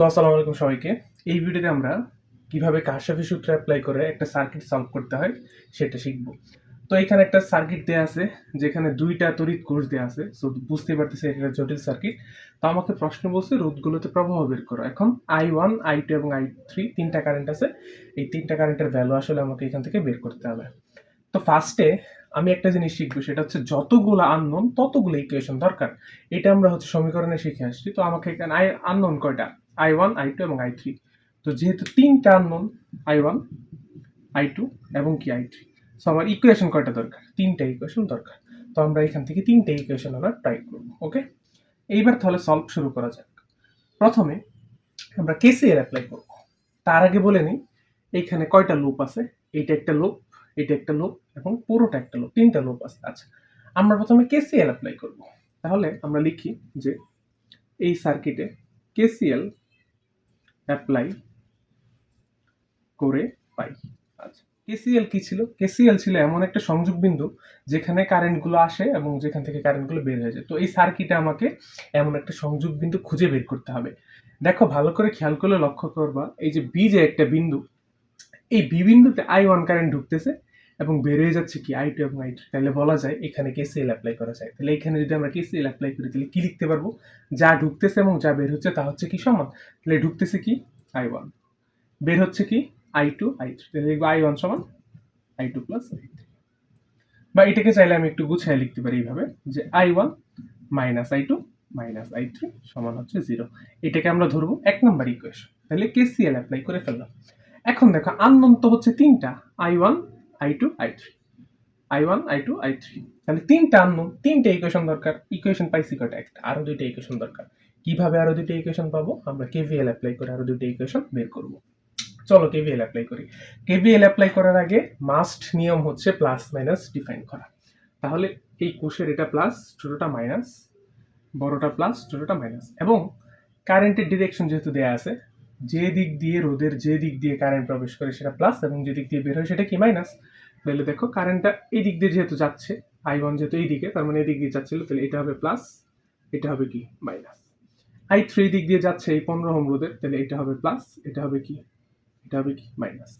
তো আসসালামু আলাইকুম সবাইকে। এই ভিডিওতে আমরা কিভাবে কারশফি সূত্র অ্যাপ্লাই করে একটা সার্কিট সলভ করতে হয় সেটা শিখব। তো এখানে একটা সার্কিট দেয়া আছে যেখানে ২ টা তড়িৎ কোষ দেয়া আছে। সো বুঝতেই পারতেছি এটা একটা জটিল সার্কিট। তো আমাকে প্রশ্ন বলছে রোধগুলোতে প্রবাহ বের করো। এখন I1, I2 এবং I3 তিনটা কারেন্ট আছে। এই তিনটা কারেন্টের ভ্যালু আসলে আমাকে এখান থেকে বের করতে হবে। তো ফার্স্টে আমি একটা জিনিস শিখবো, সেটা হচ্ছে যতগুলো আননোন ততগুলো ইকুয়েশন দরকার। এটা আমরা হচ্ছে সমীকরণে শিখে আসছি। তো আমাকে এখানে আননোন কয়টা? I1, I2 এবং I3। তো যেহেতু তিনটা আননোন, I1, I2 এবং কি I3, সো আমার ইকুয়েশন কয়টা দরকার? তিনটা ইকুয়েশন দরকার। তো আমরা এখান থেকে তিনটা ইকুয়েশন আমরা ট্রাই করবো। ওকে, এইবার তাহলে সলভ শুরু করা যাক। প্রথমে আমরা কেসিএল অ্যাপ্লাই করব। তার আগে বলে নিই এইখানে কয়টা লুপ আছে। এইটা একটা লুপ, এটা একটা লুপ এবং পুরোটা একটা লুপ, তিনটা লুপ আছে। আচ্ছা, আমরা প্রথমে কেসিএল অ্যাপ্লাই করব। তাহলে আমরা লিখি যে এই সার্কিটে কেসিএল অ্যাপ্লাই করে পাই। আচ্ছা, কেসিএল কি ছিল? কেসিএল ছিল এমন একটা সংযোগ বিন্দু যেখানে কারেন্টগুলো আসে এবং যেখান থেকে কারেন্টগুলো বের হয়ে যায়। তো এই সার্কিটে আমাকে এমন একটা সংযোগ বিন্দু খুঁজে বের করতে হবে। দেখো, ভালো করে খেয়াল করলে লক্ষ্য করবা, এই যে বি যে একটা বিন্দু, এই বি বিন্দুতে I1 কারেন্ট ঢুকতেছে এবং বের হয়ে যাচ্ছে কি I2 এবং I3। তাহলে বলা যায় এখানে কেসিএল অ্যাপ্লাই করা যায়। তাহলে এখানে যদি আমরা কেসিএল অ্যাপ্লাই করি তাহলে কি লিখতে পারবো? যা ঢুকতেছে এবং যা বের হচ্ছে তা হচ্ছে কি সমান। তাহলে ঢুকতেছে কি I1, বের হচ্ছে কি I2, I3। তাহলে লিখবো I1 সমান I2 প্লাস I3। বা এটাকে চাইলে আমি একটু গুছিয়ে লিখতে পারি এইভাবে যে I1 minus I2 minus I3 সমান হচ্ছে 0। এটাকে আমরা ধরবো ১ নম্বর ইকুয়েশন। তাহলে কেসিএল অ্যাপ্লাই করে ফেললাম। এখন দেখো, আননোন তো হচ্ছে তিনটা, I1, I2, I3, I1, I2, I3। তাহলে তিনটা আননোন, তিনটা ইকুয়েশন দরকার। ইকুয়েশন পাইছি কয়টা? একটা। আরো দুইটা ইকুয়েশন দরকার। কিভাবে আরো দুইটা ইকুয়েশন পাবো? আমরা কেভিএল অ্যাপ্লাই করে আরো দুইটা ইকুয়েশন বের করব। চলো কেভিএল অ্যাপ্লাই করি। কেভিএল অ্যাপ্লাই করার আগে মাস্ট নিয়ম হচ্ছে প্লাস মাইনাস ডিফাইন করা। তাহলে এই কোষের এটা প্লাস, ছোটটা মাইনাস, বড়টা প্লাস, ছোটটা মাইনাস। এবং কারেন্টের ডিরেকশন যেহেতু দেয়া আছে, যে দিক দিয়ে রোদের যে দিক দিয়ে কারেন্ট প্রবেশ করে সেটা প্লাস এবং যে দিক দিয়ে বের হয় সেটা কি মাইনাস। তাহলে দেখো, কারেন্টটা এই দিক দিয়ে যেহেতু যাচ্ছে, I1 যেহেতু এই দিকে, তার মানে এই দিক দিয়ে যাচ্ছিল, তাহলে এটা হবে প্লাস, এটা হবে কি মাইনাস। I3 দিক দিয়ে যাচ্ছে এই 15 ওহম রোধের, তাহলে এটা হবে প্লাস, এটা হবে কি, এটা হবে কি মাইনাস।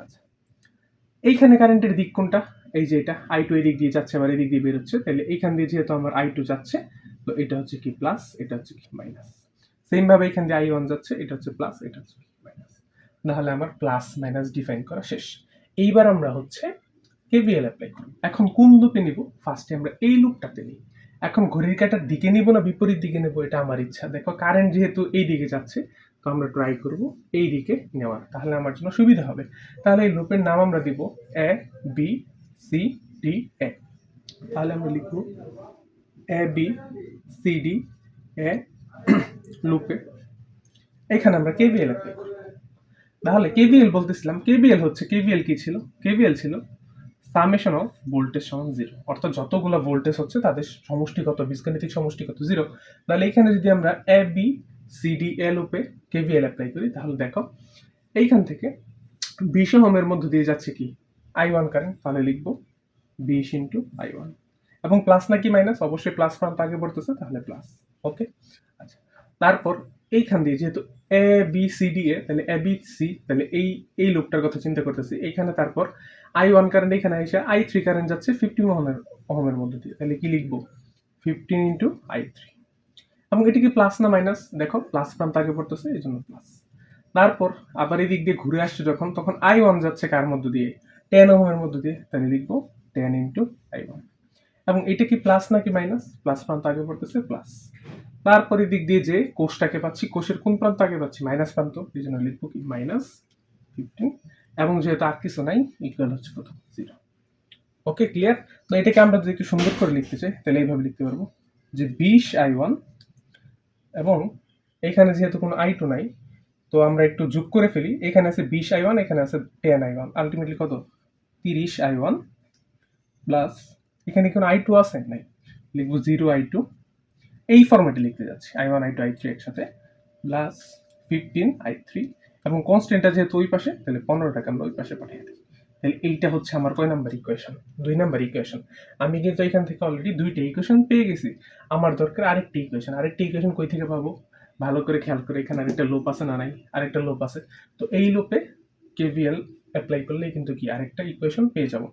আচ্ছা, এইখানে কারেন্টের দিক কোনটা? এই যে এটা I2 এই দিক দিয়ে যাচ্ছে, আবার এই দিক দিয়ে বের হচ্ছে, তাহলে এইখান দিয়ে যেহেতু আমার I2 যাচ্ছে, তো এটা হচ্ছে কি প্লাস, এটা হচ্ছে কি মাইনাস। সেম ভাবে এখান দিয়ে I1 যাচ্ছে, এটা হচ্ছে প্লাস, এটা হচ্ছে মাইনাস। তাহলে আমার প্লাস মাইনাস ডিফাইন করা শেষ। এইবার আমরা হচ্ছে কেভিএল অ্যাপ্লাই করব। এখন কোন লুপে নিব? ফার্স্টে আমরা এই লুপটাতে নিই। এখন ঘড়ির কাঁটার দিকে নিব না বিপরীত দিকে নেব, এটা আমার ইচ্ছা। দেখো, কারেন্ট যেহেতু এই দিকে যাচ্ছে, তো আমরা ট্রাই করব এই দিকে নেওয়ার, তাহলে আমার জন্য সুবিধা হবে। তাহলে এই লুপের নাম আমরা দিব A B C D A. তাহলে আমরা লিখব A B C D A লুপে। এখানে আমরা কেভিএল অ্যাপ্লাই করব। তাহলে কেভিএল বলতেছিলাম, কেভিএল হচ্ছে, কেভিএল কি ছিল? কেভিএল ছিল সামেশন অফ ভোল্টেজ সমান 0, অর্থাৎ যতগুলো ভোল্টেজ হচ্ছে তাদের সমষ্টিগত, বীজগণিতিক সমষ্টিগত 0। তাহলে এখানে যদি আমরা A B C D A লুপে কেভিএল অ্যাপ্লাই করি, তাহলে দেখো এইখান থেকে 20 ওহমের মধ্য দিয়ে যাচ্ছে কি I1 কারেন্ট, তাহলে লিখবো 20 ইন্টু I1। এবং প্লাস নাকি মাইনাস? অবশ্যই প্লাস প্রান্ত আগে পড়তেছে, তাহলে প্লাস। ওকে, আচ্ছা। তারপর এইখান দিয়ে যেহেতু A B C D A, তাহলে এ বি সি, তাহলে এই এই লুপটার কথা চিন্তা করতেছি। এইখানে তারপর I1 কারেন্ট এখানে এসে I3 কারেন্ট যাচ্ছে 15 ওহমের মধ্যে দিয়ে, তাহলে কি লিখবো 15 ইন্টু I3। এবং এটি কি প্লাস না মাইনাস? দেখো, প্লাস প্রান্ত আগে পড়তেছে, এই জন্য প্লাস। তারপর আবার এই দিক দিয়ে ঘুরে আসছে যখন, তখন I1 যাচ্ছে কার মধ্য দিয়ে? 10 ওহমের মধ্য দিয়ে, তাহলে লিখবো 10 ইন্টু I1। এবং এটা কি প্লাস নাকি মাইনাস? প্লাস প্রান্ত আগে পড়তেছে, প্লাস। তারপরে দিক দিয়ে যে কোষটাকে পাচ্ছি, কোষের কোন প্রান্ত আগে পাচ্ছি? মাইনাস প্রান্ত, এই জন্য লিখবো কি মাইনাস 15। এবং যেহেতু আর কিছু নাই, ইকুয়াল হচ্ছে কত? 0। ওকে, ক্লিয়ার? তো এটাকে আমরা যদি একটু সুন্দর করে লিখতে চাই, তাহলে এইভাবে লিখতে পারবো যে 20 I1, এবং এখানে যেহেতু কোনো I2 নাই, তো আমরা একটু যোগ করে ফেলি। এখানে আছে 20 I1, এখানে আছে 10 I1, আলটিমেটলি কত? 30 I1 প্লাস, এখানে কোনো I2 আছে নাই, লিখবো 0 I2। এই ফরম্যাটে লিখতে যাচ্ছি, I1 I2 I3 একসাথে, প্লাস 15 I3। এবং কনস্ট্যান্টটা যেহেতু ওই পাশে, তাহলে 15টাকে আমরা ওই পাশে পাঠিয়ে দিই। তাহলে এইটা হচ্ছে আমার কয় নাম্বার ইকুয়েশন? 2 number equation. আমি কিন্তু এখান থেকে অলরেডি 2টা ইকুয়েশন পেয়ে গেছি। আমার দরকার আরেকটি ইকুয়েশন। আরেকটি ইকুয়েশন কই থেকে পাবো? ভালো করে খেয়াল করে, এখানে আরেকটা লুপ আছে না নাই, আরেকটা লুপ আছে। তো এই লুপে কেভিএল অ্যাপ্লাই করলেই কিন্তু কি আরেকটা ইকুয়েশন পেয়ে যাবো।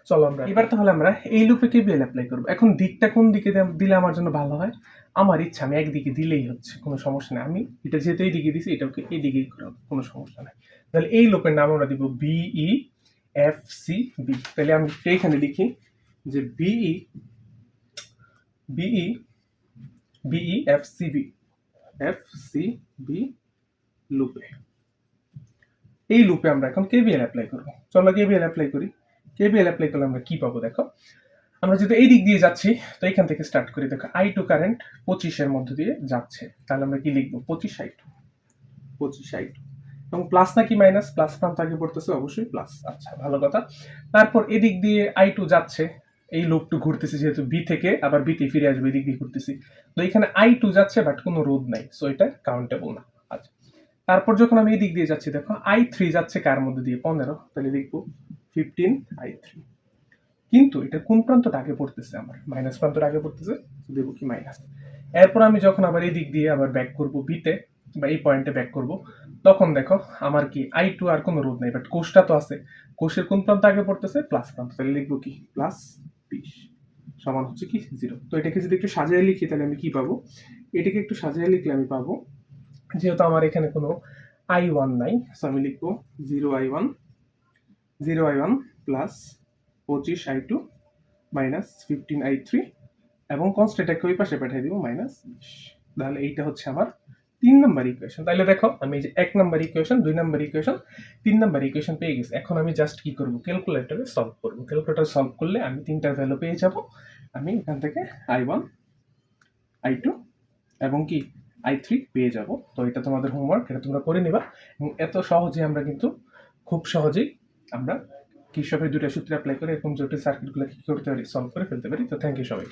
চলো আমরা এবার তাহলে আমরা এই লুপে কেভিএল অ্যাপ্লাই করবো। এখন দিকটা কোন দিকে দিলে আমার জন্য ভালো হয়? আমার ইচ্ছা, আমি একদিকে দিলেই হচ্ছে, কোনো সমস্যা নেই। আমি এটা যেহেতু এই দিকে দিছি, এটাকে এই দিকেই করাবো, কোনো সমস্যা নাই। তাহলে এই লুপের নাম আমরা দিব বিই এফ সি বি। তাহলে আমি এইখানে লিখি যে BE BE BE F C B, F C B লুপে, এই লুপে আমরা এখন কেভিএল অ্যাপ্লাই করবো। চলো কেভিএল অ্যাপ্লাই করি। কেভিএল অ্যাপ্লাই করলে আমরা কি পাবো দেখো। আমরা যদি এই দিক দিয়ে যাচ্ছি, তো এখান থেকে স্টার্ট করি। দেখো I2 কারেন্ট 25-এর মধ্য দিয়ে যাচ্ছে, তাহলে আমরা কি লিখবো? 25I2, 25I2। এবং প্লাস নাকি মাইনাস? প্লাস প্রান্ত আগে পড়তেছে, অবশ্যই প্লাস। আচ্ছা, ভালো কথা। তারপর এদিক দিয়ে I2 যাচ্ছে, এই লুপটু ঘুরতেছি, যেহেতু বি থেকে আবার বিতে ফিরে আসবে, এদিক দিয়ে ঘুরতেছি। তো এখানে I2 যাচ্ছে, বাট কোনো রোধ নাই, সো এটা কাউন্টেবল না। আচ্ছা, তারপর যখন আমি এই দিক দিয়ে যাচ্ছি, দেখো I3 যাচ্ছে কার মধ্যে দিয়ে? 15, তাহলে লিখবো 15I3। কিন্তু এটা কোন প্রান্তটা আগে পড়তেছে? আমার মাইনাস প্রান্তটা আগে পড়তেছে, দেবো কি মাইনাস। এরপর আমি যখন আবার এই দিক দিয়ে আবার ব্যাক করব বিতে, বা এই পয়েন্টে ব্যাক করব, তখন দেখো আমার কি I2 আর কোনো রোধ নেই, বাট কোষটা তো আছে। কোষের কোন প্রান্ত আগে পড়তেছে? প্লাস প্রান্ত, তাহলে লিখবো কি প্লাস 20 সমান হচ্ছে কি 0। তো এটাকে যদি একটু সাজিয়ে লিখি, তাহলে আমি কি পাবো? এটাকে একটু সাজিয়ে লিখলে আমি পাবো, যেহেতু আমার এখানে কোনো I1 নাই, সো আমি লিখবো 0I1 plus 25I2 minus 15I3, এবং কনস্ট্যান্টটাকে ওই পাশে পাঠিয়ে দিব মাইনাস 20। তাহলে এইটা হচ্ছে আমার 3 নাম্বার ইকুয়েশন। তাহলে দেখো আমি এই যে 1 number equation, 2 number equation, 3 number equation পেয়ে গেছি। এখন আমি জাস্ট কি করব? ক্যালকুলেটরে সলভ করব। ক্যালকুলেটর সলভ করলে আমি 3টার ভ্যালু পেয়ে যাব। আমি এখান থেকে I1, I2 এবং কি I3 পেয়ে যাব। তো এটা তোমাদের হোমওয়ার্ক, এটা তোমরা করে নিবা। এবং এত সহজে আমরা কিন্তু খুব সহজেই আমরা কির্চফের 2টা সূত্র অ্যাপ্লাই করে এরকম জটিল সার্কিটগুলো কি করতে পারি? সলভ করে ফেলতে পারি। তো থ্যাংক ইউ সবাই।